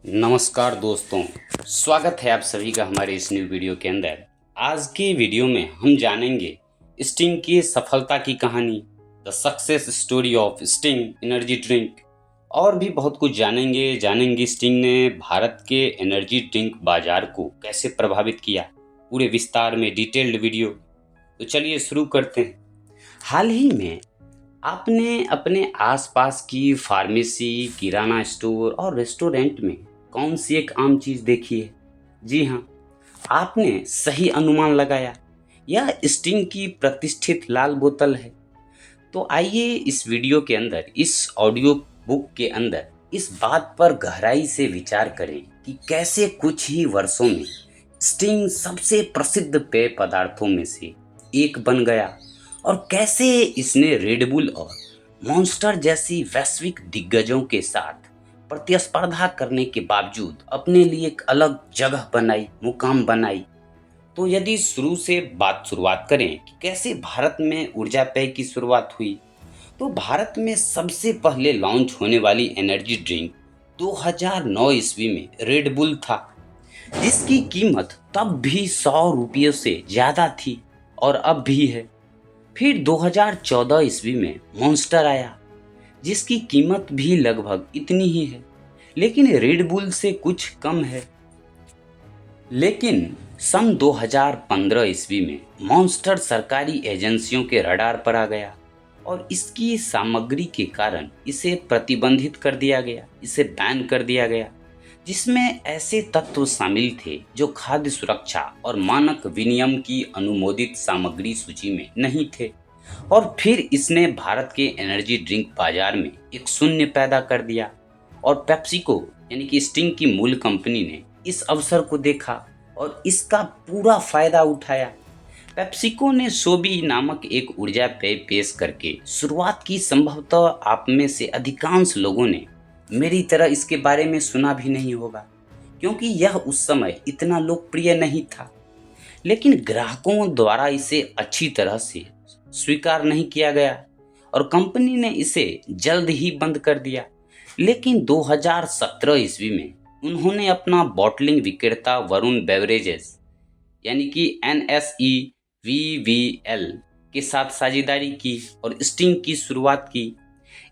नमस्कार दोस्तों, स्वागत है आप सभी का हमारे इस न्यू वीडियो के अंदर। आज के वीडियो में हम जानेंगे स्टिंग की सफलता की कहानी, the success story of sting energy drink, और भी बहुत कुछ जानेंगे स्टिंग ने भारत के एनर्जी ड्रिंक बाजार को कैसे प्रभावित किया, पूरे विस्तार में डिटेल्ड वीडियो। तो चलिए शुरू करते हैं। हाल ही में आपने अपने आसपास की फार्मेसी, किराना स्टोर और रेस्टोरेंट में कौन सी एक आम चीज देखी है? जी हाँ, आपने सही अनुमान लगाया। यह स्टिंग की प्रतिष्ठित लाल बोतल है। तो आइए इस वीडियो के अंदर, इस ऑडियो बुक के अंदर इस बात पर गहराई से विचार करें कि कैसे कुछ ही वर्षों में स्टिंग सबसे प्रसिद्ध पेय पदार्थों में से एक बन गया और कैसे इसने रेडबुल और मॉन्स्टर जैसी वैश्विक दिग्गजों के साथ प्रतिस्पर्धा करने के बावजूद अपने लिए एक अलग जगह बनाई, मुकाम बनाई। तो यदि शुरुआत करें कि कैसे भारत में ऊर्जा पेय की शुरुआत हुई, तो भारत में सबसे पहले लॉन्च होने वाली एनर्जी ड्रिंक 2009 ईस्वी में रेडबुल था, जिसकी कीमत तब भी 100 रुपये से ज़्यादा थी और अब भी है। फिर 2014 ईस्वी में मॉन्स्टर आया, जिसकी कीमत भी लगभग इतनी ही है, लेकिन रेडबुल से कुछ कम है। लेकिन सन 2015 ईस्वी में मॉन्स्टर सरकारी एजेंसियों के रडार पर आ गया और इसकी सामग्री के कारण इसे प्रतिबंधित कर दिया गया, इसे बैन कर दिया गया, जिसमें ऐसे तत्व शामिल थे जो खाद्य सुरक्षा और मानक विनियम की अनुमोदित सामग्री सूची में नहीं थे। और फिर इसने भारत के एनर्जी ड्रिंक बाजार में एक शून्य पैदा कर दिया और पेप्सिको यानी कि स्टिंग की मूल कंपनी ने इस अवसर को देखा और इसका पूरा फायदा उठाया। पेप्सिको ने सोबी नामक एक ऊर्जा पेय पेश करके शुरुआत की। संभवतः आप में से अधिकांश लोगों ने मेरी तरह इसके बारे में सुना भी नहीं होगा, क्योंकि यह उस समय इतना लोकप्रिय नहीं था। लेकिन ग्राहकों द्वारा इसे अच्छी तरह से स्वीकार नहीं किया गया और कंपनी ने इसे जल्द ही बंद कर दिया। लेकिन 2017 ईस्वी में उन्होंने अपना बॉटलिंग विक्रेता वरुण बेवरेजेस यानी कि NSEVVL के साथ साझेदारी की और स्टिंग की शुरुआत की।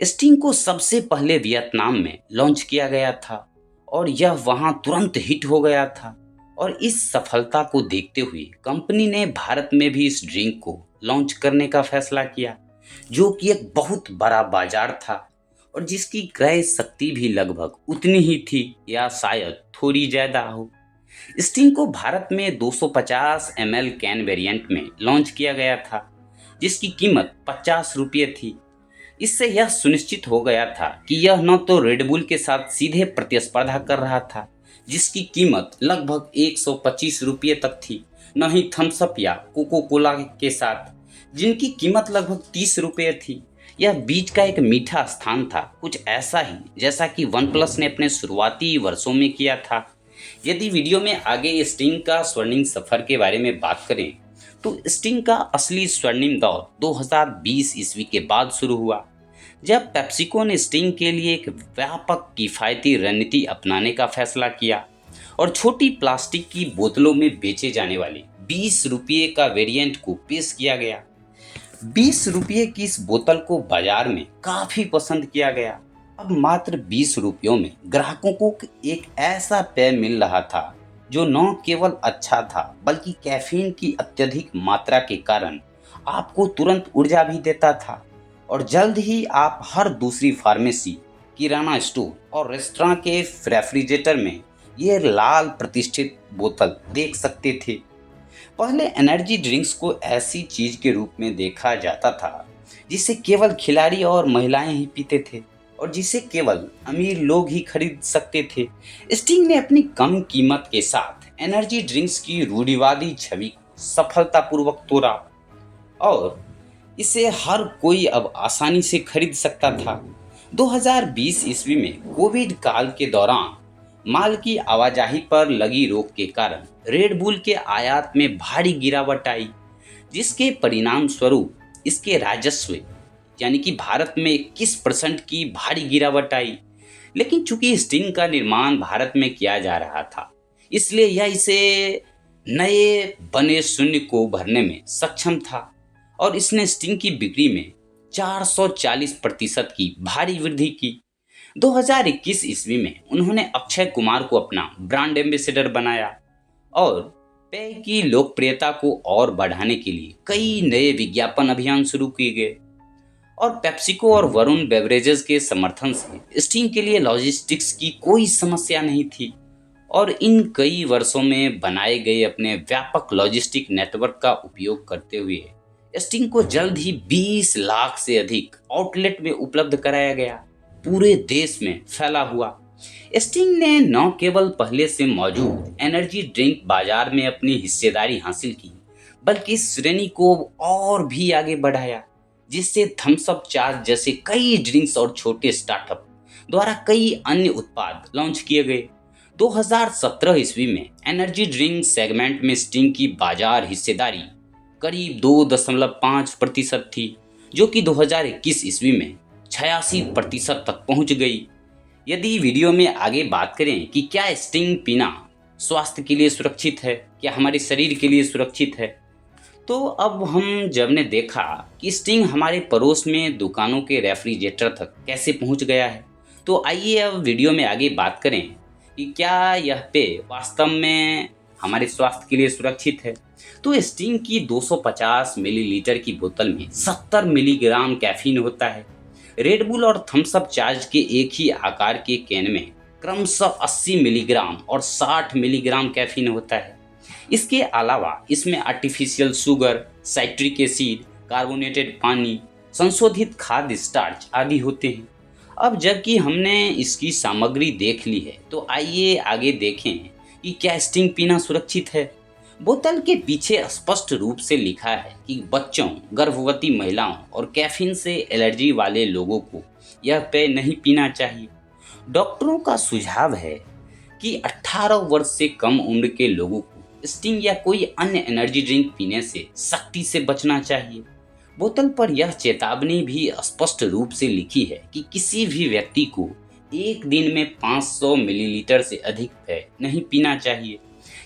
स्टिंग को सबसे पहले वियतनाम में लॉन्च किया गया था और यह वहां तुरंत हिट हो गया था। और इस सफलता को देखते हुए कंपनी ने भारत में भी इस ड्रिंक को लॉन्च करने का फैसला किया, जो कि एक बहुत बड़ा बाजार था और जिसकी क्रय शक्ति भी लगभग उतनी ही थी या शायद थोड़ी ज़्यादा हो। स्टिंग को भारत में 250 ml कैन वेरिएंट में लॉन्च किया गया था, जिसकी कीमत 50 रुपये थी। इससे यह सुनिश्चित हो गया था कि यह न तो रेडबुल के साथ सीधे प्रतिस्पर्धा कर रहा था, जिसकी कीमत लगभग 125 रुपये तक थी, न ही थम्स अप या कोको कोला के साथ, जिनकी कीमत लगभग 30 रुपये थी। यह बीच का एक मीठा स्थान था, कुछ ऐसा ही जैसा कि वन प्लस ने अपने शुरुआती वर्षों में किया था। यदि वीडियो में आगे स्टिंग का स्वर्णिम सफर के बारे में बात करें, तो स्टिंग का असली स्वर्णिम दौर 2020 ईस्वी के बाद शुरू हुआ, जब पेप्सिको ने स्टिंग के लिए एक व्यापक किफ़ायती रणनीति अपनाने का फैसला किया और छोटी प्लास्टिक की बोतलों में बेचे जाने वाले 20 रुपये का वेरिएंट को पेश किया गया। 20 रुपये की इस बोतल को बाजार में काफ़ी पसंद किया गया। अब मात्र 20 रुपयों में ग्राहकों को एक ऐसा पेय मिल रहा था जो न केवल अच्छा था, बल्कि कैफीन की अत्यधिक मात्रा के कारण आपको तुरंत ऊर्जा भी देता था। और जल्द ही आप हर दूसरी फार्मेसी, किराना स्टोर और रेस्टोरेंट के रेफ्रिजरेटर में ये लाल प्रतिष्ठित बोतल देख सकते थे। पहले एनर्जी ड्रिंक्स को ऐसी चीज के रूप में देखा जाता था जिसे केवल खिलाड़ी और महिलाएं ही पीते थे और जिसे केवल अमीर लोग ही खरीद सकते थे। स्टिंग ने अपनी कम कीमत के साथ एनर्जी ड्रिंक्स की रूढ़िवादी छवि को सफलतापूर्वक तोड़ा और इसे हर कोई अब आसानी से खरीद सकता था। 2020 ईस्वी में कोविड काल के दौरान माल की आवाजाही पर लगी रोक के कारण रेडबुल के आयात में भारी गिरावट आई, जिसके परिणाम स्वरूप इसके राजस्व यानी कि भारत में 21% की भारी गिरावट आई, लेकिन चूंकि स्टिंग का निर्माण भारत में किया जा रहा था, इसलिए यह इसे नए बने शून्य को भरने में सक्षम था और इसने स्टिंग की बिक्री में 440% की भारी वृद्धि की। 2021 ईस्वी में उन्होंने अक्षय कुमार को अपना ब्रांड एम्बेसडर बनाया और पेय की लोकप्रियता को और बढ़ाने के लिए कई नए विज्ञापन अभियान शुरू किए गए और पेप्सिको और वरुण बेवरेजेस के समर्थन से स्टिंग के लिए लॉजिस्टिक्स की कोई समस्या नहीं थी और इन कई वर्षों में बनाए गए अपने व्यापक लॉजिस्टिक नेटवर्क का उपयोग करते हुए स्टिंग को जल्द ही 20 लाख से अधिक आउटलेट में उपलब्ध कराया गया, पूरे देश में फैला हुआ। स्टिंग ने न केवल पहले से मौजूद एनर्जी ड्रिंक बाजार में अपनी हिस्सेदारी हासिल की, बल्कि इस श्रेणी को और भी आगे बढ़ाया, जिससे थम्स अप चार्ज जैसे कई ड्रिंक्स और छोटे स्टार्टअप द्वारा कई अन्य उत्पाद लॉन्च किए गए। 2017 ईस्वी में एनर्जी ड्रिंक सेगमेंट में स्टिंग की बाजार हिस्सेदारी करीब 2.5% थी, जो कि 2021 ईस्वी में 86% तक पहुंच गई। यदि वीडियो में आगे बात करें कि क्या स्टिंग पीना स्वास्थ्य के लिए सुरक्षित है, क्या हमारे शरीर के लिए सुरक्षित है, तो अब हम जब ने देखा कि स्टिंग हमारे पड़ोस में दुकानों के रेफ्रिजरेटर तक कैसे पहुंच गया है, तो आइए अब वीडियो में आगे बात करें कि क्या यह पेय वास्तव में हमारे स्वास्थ्य के लिए सुरक्षित है। तो स्टिंग की 250 मिलीलीटर की बोतल में 70 मिलीग्राम कैफीन होता है। रेड बुल और थम्स अप चार्ज के एक ही आकार के कैन में क्रमशः 80 मिलीग्राम और 60 मिलीग्राम कैफीन होता है। इसके अलावा इसमें artificial sugar, citric acid, carbonated पानी, संशोधित खाद्य स्टार्च आदि होते हैं। अब जबकि हमने इसकी सामग्री देख ली है, तो आइए आगे देखें कि क्या स्टिंग पीना सुरक्षित है। बोतल के पीछे स्पष्ट रूप से लिखा है कि बच्चों, गर्भवती महिलाओं और कैफीन से एलर्जी वाले लोगों को यह पेय नहीं पीना चाहिए। डॉक्टरों का सुझाव है कि 18 वर्ष से कम उम्र के लोगों को स्टिंग या कोई अन्य एनर्जी ड्रिंक पीने से सख्ती से बचना चाहिए। बोतल पर यह चेतावनी भी स्पष्ट रूप से लिखी है कि किसी भी व्यक्ति को एक दिन में 500 मिलीलीटर से अधिक पेय नहीं पीना चाहिए।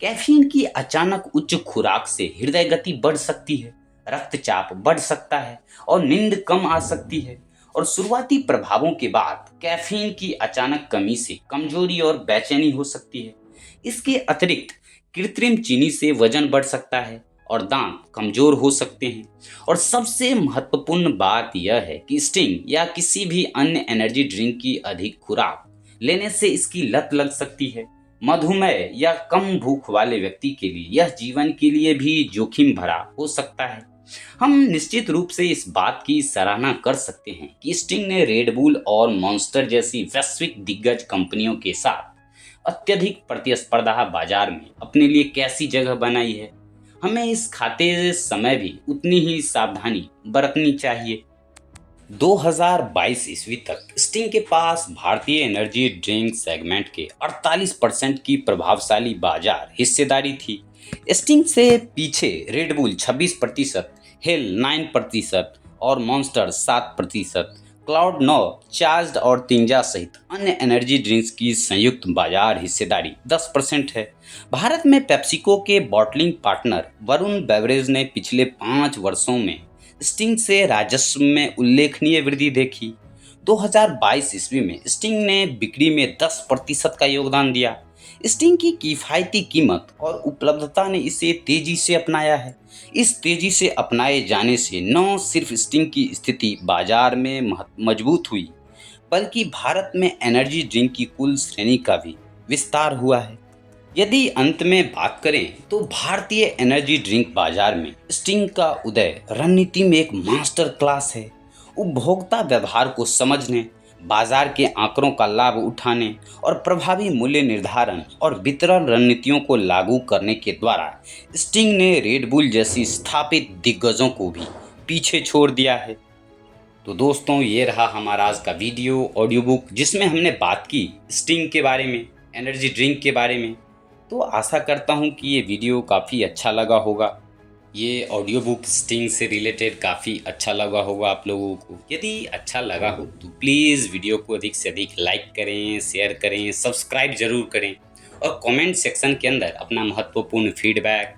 कैफीन की अचानक उच्च खुराक से हृदय गति बढ़ सकती है, रक्तचाप बढ़ सकता है और नींद कम आ सकती है और शुरुआती प्रभावों के बाद कैफीन की अचानक कमी से कमजोरी और बेचैनी हो सकती है। इसके अतिरिक्त कृत्रिम चीनी से वजन बढ़ सकता है और दांत कमजोर हो सकते हैं और सबसे महत्वपूर्ण बात यह है कि स्टिंग या किसी भी अन्य एनर्जी ड्रिंक की अधिक खुराक लेने से इसकी लत लग सकती है। मधुमेह या कम भूख वाले व्यक्ति के लिए यह जीवन के लिए भी जोखिम भरा हो सकता है। हम निश्चित रूप से इस बात की सराहना कर सकते हैं कि स्टिंग ने रेड बुल और मॉन्स्टर जैसी वैश्विक दिग्गज कंपनियों के साथ अत्यधिक प्रतिस्पर्धा बाजार में अपने लिए कैसी जगह बनाई है। हमें इस खाते समय भी उतनी ही सावधानी बरतनी चाहिए। 2022 ईस्वी तक स्टिंग के पास भारतीय एनर्जी ड्रिंक सेगमेंट के 48% की प्रभावशाली बाजार हिस्सेदारी थी। स्टिंग से पीछे रेड बुल 26%, हिल 9% और मॉन्स्टर 7%, क्लाउड 9, चार्ज्ड और तिंजा सहित अन्य एनर्जी ड्रिंक्स की संयुक्त बाजार हिस्सेदारी 10% है। भारत में पेप्सिको के बॉटलिंग पार्टनर वरुण बेवरेज ने पिछले 5 वर्षों में स्टिंग से राजस्व में उल्लेखनीय वृद्धि देखी। 2022 ईस्वी में स्टिंग ने बिक्री में 10% का योगदान दिया। स्टिंग की किफ़ायती कीमत और उपलब्धता ने इसे तेजी से अपनाया है। इस तेजी से अपनाए जाने से न सिर्फ स्टिंग की स्थिति बाजार में मजबूत हुई, बल्कि भारत में एनर्जी ड्रिंक की कुल श्रेणी का भी विस्तार हुआ है। यदि अंत में बात करें तो भारतीय एनर्जी ड्रिंक बाजार में स्टिंग का उदय रणनीति में एक मास्टर क्लास है। उपभोक्ता व्यवहार को समझने, बाजार के आंकड़ों का लाभ उठाने और प्रभावी मूल्य निर्धारण और वितरण रणनीतियों को लागू करने के द्वारा स्टिंग ने रेड बुल जैसी स्थापित दिग्गजों को भी पीछे छोड़ दिया है। तो दोस्तों, ये रहा हमारा आज का वीडियो ऑडियो बुक, जिसमें हमने बात की स्टिंग के बारे में, एनर्जी ड्रिंक के बारे में। तो आशा करता हूँ कि ये वीडियो काफ़ी अच्छा लगा होगा। ये ऑडियो बुक स्टिंग से रिलेटेड काफ़ी अच्छा लगा होगा आप लोगों को। यदि अच्छा लगा हो तो प्लीज़ वीडियो को अधिक से अधिक लाइक करें, शेयर करें, सब्सक्राइब ज़रूर करें और कमेंट सेक्शन के अंदर अपना महत्वपूर्ण फीडबैक,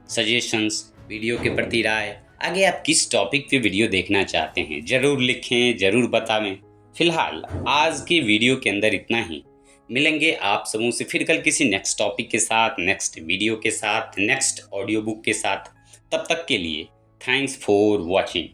सजेशंस, वीडियो के प्रति राय, आगे आप किस टॉपिक पे वीडियो देखना चाहते हैं ज़रूर लिखें, ज़रूर बतावें। फिलहाल आज की वीडियो के अंदर इतना ही। मिलेंगे आप सबों से फिर कल किसी नेक्स्ट टॉपिक के साथ, नेक्स्ट वीडियो के साथ, नेक्स्ट ऑडियो बुक के साथ। तब तक के लिए थैंक्स फॉर वॉचिंग।